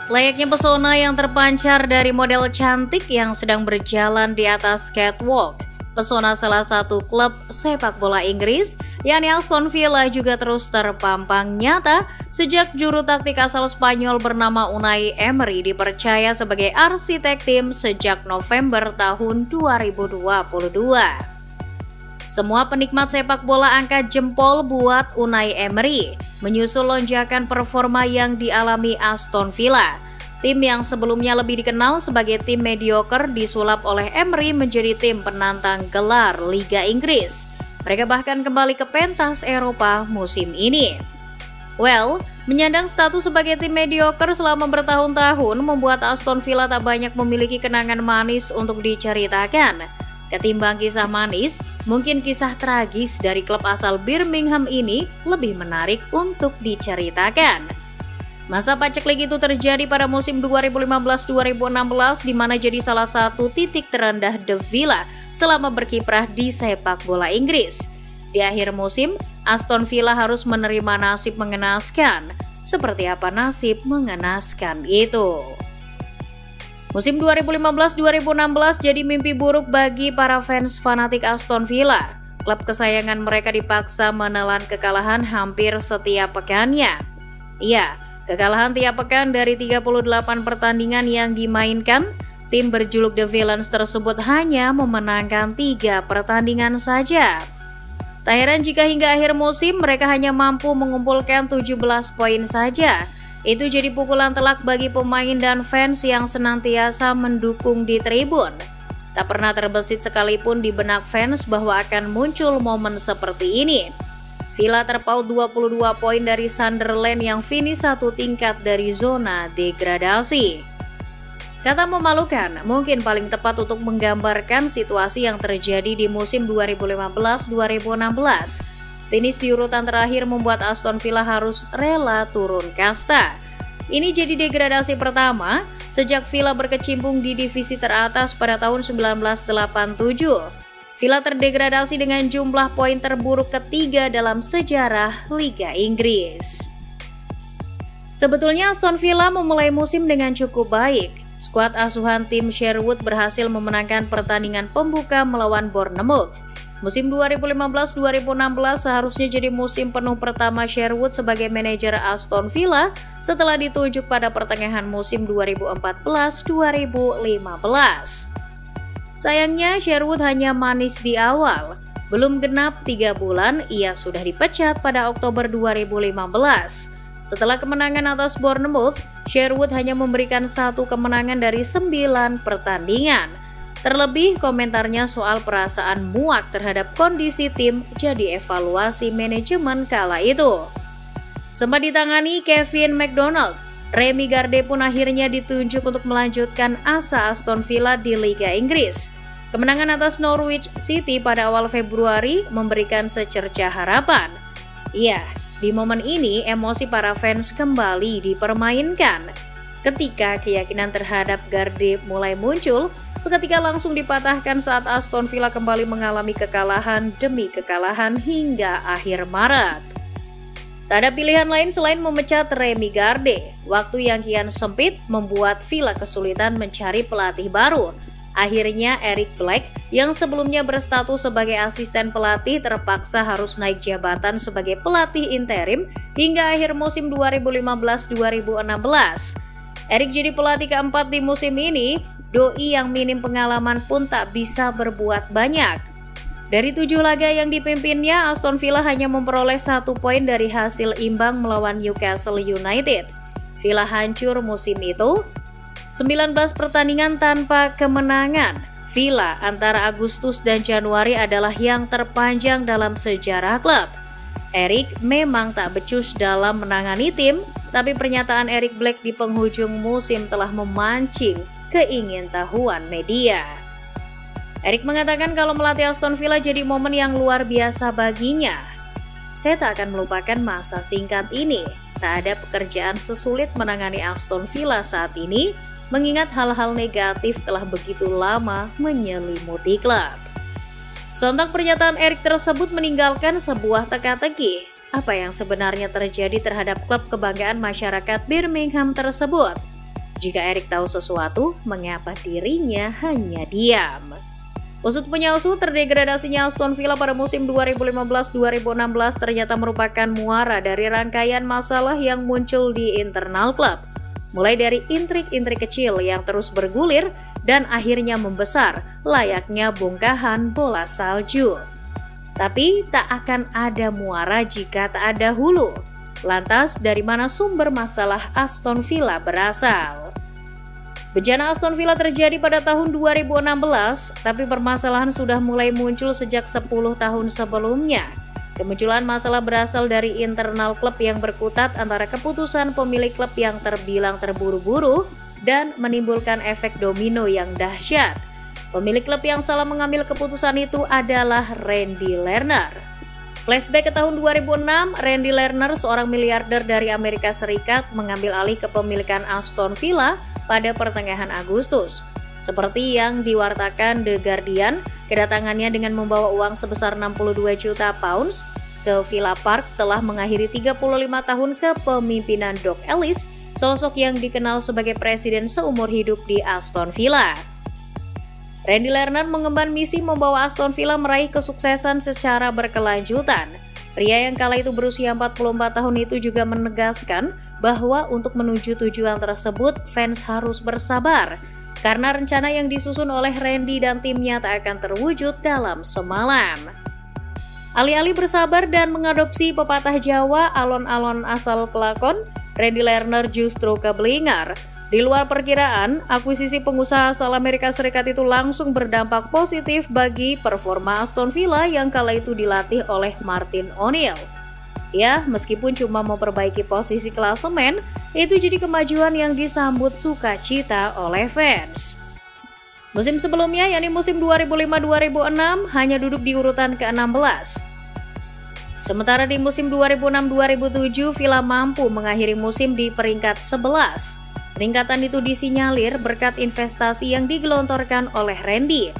Layaknya pesona yang terpancar dari model cantik yang sedang berjalan di atas catwalk, pesona salah satu klub sepak bola Inggris, yakni Aston Villa juga terus terpampang nyata sejak juru taktik asal Spanyol bernama Unai Emery dipercaya sebagai arsitek tim sejak November tahun 2022. Semua penikmat sepak bola angkat jempol buat Unai Emery, menyusul lonjakan performa yang dialami Aston Villa. Tim yang sebelumnya lebih dikenal sebagai tim mediocre disulap oleh Emery menjadi tim penantang gelar Liga Inggris. Mereka bahkan kembali ke pentas Eropa musim ini. Menyandang status sebagai tim mediocre selama bertahun-tahun membuat Aston Villa tak banyak memiliki kenangan manis untuk diceritakan. Ketimbang kisah manis, mungkin kisah tragis dari klub asal Birmingham ini lebih menarik untuk diceritakan. Masa paceklik itu terjadi pada musim 2015-2016 di mana jadi salah satu titik terendah The Villa selama berkiprah di sepak bola Inggris. Di akhir musim, Aston Villa harus menerima nasib mengenaskan. Seperti apa nasib mengenaskan itu? Musim 2015-2016 jadi mimpi buruk bagi para fans fanatik Aston Villa. Klub kesayangan mereka dipaksa menelan kekalahan hampir setiap pekannya. Iya, kekalahan tiap pekan dari 38 pertandingan yang dimainkan, tim berjuluk The Villains tersebut hanya memenangkan 3 pertandingan saja. Tak heran jika hingga akhir musim mereka hanya mampu mengumpulkan 17 poin saja. Itu jadi pukulan telak bagi pemain dan fans yang senantiasa mendukung di tribun. Tak pernah terbesit sekalipun di benak fans bahwa akan muncul momen seperti ini. Villa terpaut 22 poin dari Sunderland yang finish 1 tingkat dari zona degradasi. Kata memalukan mungkin paling tepat untuk menggambarkan situasi yang terjadi di musim 2015-2016. Finish di urutan terakhir membuat Aston Villa harus rela turun kasta. Ini jadi degradasi pertama sejak Villa berkecimpung di divisi teratas pada tahun 1987. Villa terdegradasi dengan jumlah poin terburuk ketiga dalam sejarah Liga Inggris. Sebetulnya Aston Villa memulai musim dengan cukup baik. Skuad asuhan tim Sherwood berhasil memenangkan pertandingan pembuka melawan Bournemouth. Musim 2015-2016 seharusnya jadi musim penuh pertama Sherwood sebagai manajer Aston Villa setelah ditunjuk pada pertengahan musim 2014-2015. Sayangnya Sherwood hanya manis di awal. Belum genap 3 bulan, ia sudah dipecat pada Oktober 2015. Setelah kemenangan atas Bournemouth, Sherwood hanya memberikan 1 kemenangan dari 9 pertandingan. Terlebih komentarnya soal perasaan muak terhadap kondisi tim jadi evaluasi manajemen kala itu. Sempat ditangani Kevin McDonald, Remy Garde pun akhirnya ditunjuk untuk melanjutkan asa Aston Villa di Liga Inggris. Kemenangan atas Norwich City pada awal Februari memberikan secercah harapan. Iya, di momen ini emosi para fans kembali dipermainkan. Ketika keyakinan terhadap Garde mulai muncul, seketika langsung dipatahkan saat Aston Villa kembali mengalami kekalahan demi kekalahan hingga akhir Maret. Tak ada pilihan lain selain memecat Remy Garde. Waktu yang kian sempit membuat Villa kesulitan mencari pelatih baru. Akhirnya Eric Black yang sebelumnya berstatus sebagai asisten pelatih terpaksa harus naik jabatan sebagai pelatih interim hingga akhir musim 2015-2016. Eric jadi pelatih keempat di musim ini, doi yang minim pengalaman pun tak bisa berbuat banyak. Dari 7 laga yang dipimpinnya, Aston Villa hanya memperoleh 1 poin dari hasil imbang melawan Newcastle United. Villa hancur musim itu, 19 pertandingan tanpa kemenangan. Villa antara Agustus dan Januari adalah yang terpanjang dalam sejarah klub. Eric memang tak becus dalam menangani tim, tapi pernyataan Eric Black di penghujung musim telah memancing keingintahuan media. Eric mengatakan kalau melatih Aston Villa jadi momen yang luar biasa baginya. Saya tak akan melupakan masa singkat ini. Tak ada pekerjaan sesulit menangani Aston Villa saat ini, mengingat hal-hal negatif telah begitu lama menyelimuti klub. Sontak pernyataan Eric tersebut meninggalkan sebuah teka-teki. Apa yang sebenarnya terjadi terhadap klub kebanggaan masyarakat Birmingham tersebut? Jika Erik tahu sesuatu, mengapa dirinya hanya diam? Usut punya usut, terdegradasinya Aston Villa pada musim 2015-2016 ternyata merupakan muara dari rangkaian masalah yang muncul di internal klub. Mulai dari intrik-intrik kecil yang terus bergulir dan akhirnya membesar, layaknya bongkahan bola salju. Tapi tak akan ada muara jika tak ada hulu. Lantas, dari mana sumber masalah Aston Villa berasal? Bencana Aston Villa terjadi pada tahun 2016, tapi permasalahan sudah mulai muncul sejak 10 tahun sebelumnya. Kemunculan masalah berasal dari internal klub yang berkutat antara keputusan pemilik klub yang terbilang terburu-buru dan menimbulkan efek domino yang dahsyat. Pemilik klub yang salah mengambil keputusan itu adalah Randy Lerner. Flashback ke tahun 2006, Randy Lerner, seorang miliarder dari Amerika Serikat, mengambil alih kepemilikan Aston Villa pada pertengahan Agustus. Seperti yang diwartakan The Guardian, kedatangannya dengan membawa uang sebesar 62 juta pounds ke Villa Park telah mengakhiri 35 tahun kepemimpinan Doug Ellis, sosok yang dikenal sebagai presiden seumur hidup di Aston Villa. Randy Lerner mengemban misi membawa Aston Villa meraih kesuksesan secara berkelanjutan. Pria yang kala itu berusia 44 tahun itu juga menegaskan bahwa untuk menuju tujuan tersebut fans harus bersabar, karena rencana yang disusun oleh Randy dan timnya tak akan terwujud dalam semalam. Alih-alih bersabar dan mengadopsi pepatah Jawa alon-alon asal kelakon, Randy Lerner justru keblinger. Di luar perkiraan, akuisisi pengusaha asal Amerika Serikat itu langsung berdampak positif bagi performa Aston Villa yang kala itu dilatih oleh Martin O'Neill. Ya, meskipun cuma memperbaiki posisi klasemen, itu jadi kemajuan yang disambut sukacita oleh fans. Musim sebelumnya, yakni musim 2005-2006, hanya duduk di urutan ke-16. Sementara di musim 2006-2007, Villa mampu mengakhiri musim di peringkat 11. Peningkatan itu disinyalir berkat investasi yang digelontorkan oleh Randy.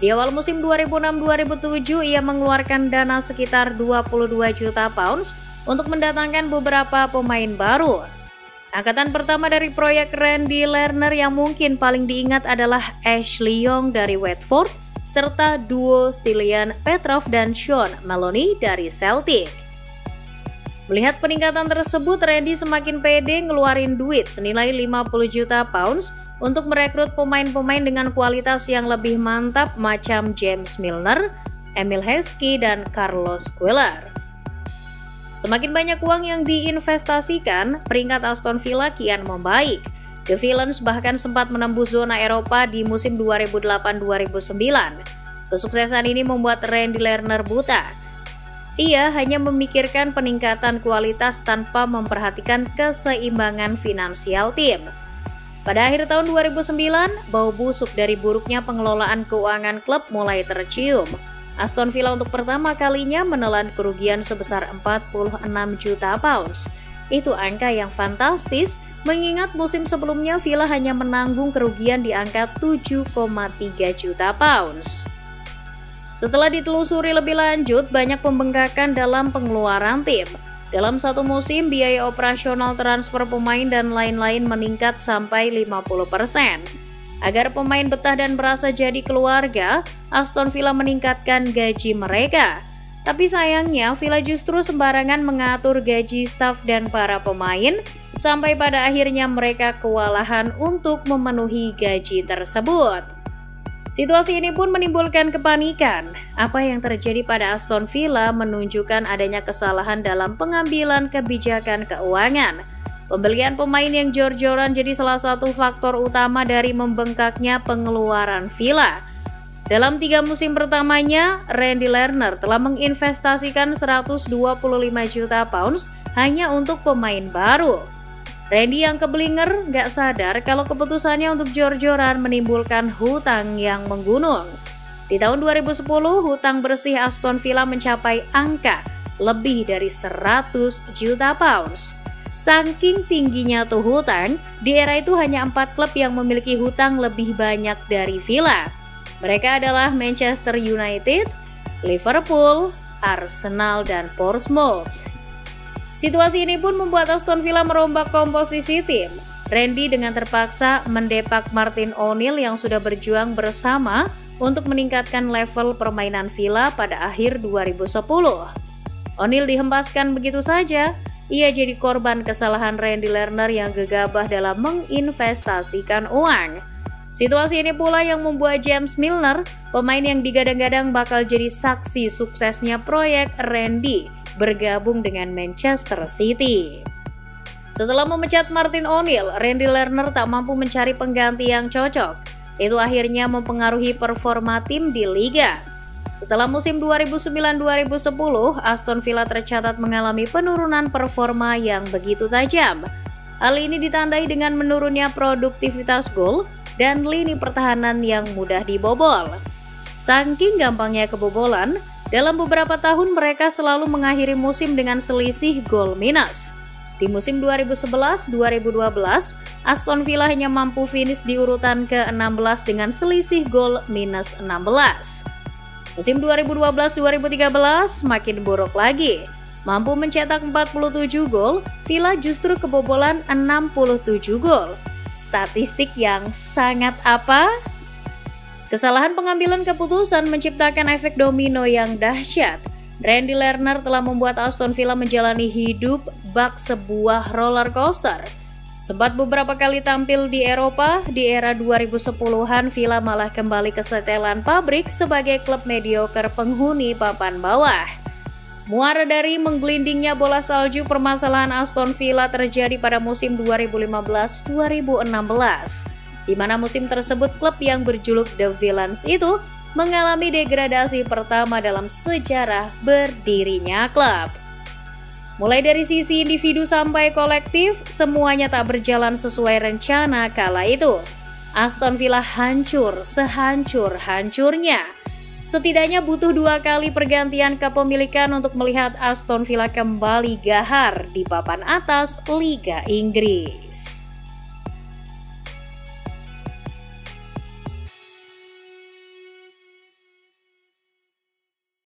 Di awal musim 2006-2007, ia mengeluarkan dana sekitar 22 juta pounds untuk mendatangkan beberapa pemain baru. Angkatan pertama dari proyek Randy Lerner yang mungkin paling diingat adalah Ashley Young dari Watford, serta duo Stilian Petrov dan Sean Maloney dari Celtic. Melihat peningkatan tersebut, Randy semakin pede ngeluarin duit senilai 50 juta pounds untuk merekrut pemain-pemain dengan kualitas yang lebih mantap macam James Milner, Emil Heskey, dan Carlos Queiroz. Semakin banyak uang yang diinvestasikan, peringkat Aston Villa kian membaik. The Villains bahkan sempat menembus zona Eropa di musim 2008-2009. Kesuksesan ini membuat Randy Lerner buta. Ia hanya memikirkan peningkatan kualitas tanpa memperhatikan keseimbangan finansial tim. Pada akhir tahun 2009, bau busuk dari buruknya pengelolaan keuangan klub mulai tercium. Aston Villa untuk pertama kalinya menelan kerugian sebesar 46 juta pounds. Itu angka yang fantastis, mengingat musim sebelumnya Villa hanya menanggung kerugian di angka 7,3 juta pounds. Setelah ditelusuri lebih lanjut, banyak pembengkakan dalam pengeluaran tim. Dalam satu musim, biaya operasional transfer pemain dan lain-lain meningkat sampai 50%. Agar pemain betah dan merasa jadi keluarga, Aston Villa meningkatkan gaji mereka. Tapi sayangnya, Villa justru sembarangan mengatur gaji staf dan para pemain, sampai pada akhirnya mereka kewalahan untuk memenuhi gaji tersebut. Situasi ini pun menimbulkan kepanikan. Apa yang terjadi pada Aston Villa menunjukkan adanya kesalahan dalam pengambilan kebijakan keuangan. Pembelian pemain yang jor-joran jadi salah satu faktor utama dari membengkaknya pengeluaran Villa. Dalam 3 musim pertamanya, Randy Lerner telah menginvestasikan 125 juta pounds hanya untuk pemain baru. Randy yang keblinger gak sadar kalau keputusannya untuk jor-joran menimbulkan hutang yang menggunung. Di tahun 2010, hutang bersih Aston Villa mencapai angka lebih dari 100 juta pounds. Saking tingginya tuh hutang, di era itu hanya 4 klub yang memiliki hutang lebih banyak dari Villa. Mereka adalah Manchester United, Liverpool, Arsenal, dan Portsmouth. Situasi ini pun membuat Aston Villa merombak komposisi tim. Randy dengan terpaksa mendepak Martin O'Neill yang sudah berjuang bersama untuk meningkatkan level permainan Villa pada akhir 2010. O'Neill dihempaskan begitu saja. Ia jadi korban kesalahan Randy Lerner yang gegabah dalam menginvestasikan uang. Situasi ini pula yang membuat James Milner, pemain yang digadang-gadang bakal jadi saksi suksesnya proyek Randy, bergabung dengan Manchester City. Setelah memecat Martin O'Neill, Randy Lerner tak mampu mencari pengganti yang cocok. Itu akhirnya mempengaruhi performa tim di Liga. Setelah musim 2009-2010, Aston Villa tercatat mengalami penurunan performa yang begitu tajam. Hal ini ditandai dengan menurunnya produktivitas gol dan lini pertahanan yang mudah dibobol. Saking gampangnya kebobolan, dalam beberapa tahun mereka selalu mengakhiri musim dengan selisih gol minus. Di musim 2011-2012, Aston Villa hanya mampu finish di urutan ke-16 dengan selisih gol minus 16. Musim 2012-2013 makin buruk lagi. Mampu mencetak 47 gol, Villa justru kebobolan 67 gol. Statistik yang sangat apa? Kesalahan pengambilan keputusan menciptakan efek domino yang dahsyat. Randy Lerner telah membuat Aston Villa menjalani hidup bak sebuah roller coaster. Sempat beberapa kali tampil di Eropa, di era 2010-an Villa malah kembali ke setelan pabrik sebagai klub mediocre penghuni papan bawah. Muara dari menggelindingnya bola salju, permasalahan Aston Villa terjadi pada musim 2015-2016, di mana musim tersebut klub yang berjuluk The Villains itu mengalami degradasi pertama dalam sejarah berdirinya klub. Mulai dari sisi individu sampai kolektif, semuanya tak berjalan sesuai rencana kala itu. Aston Villa hancur sehancur-hancurnya. Setidaknya butuh 2 kali pergantian kepemilikan untuk melihat Aston Villa kembali gahar di papan atas Liga Inggris.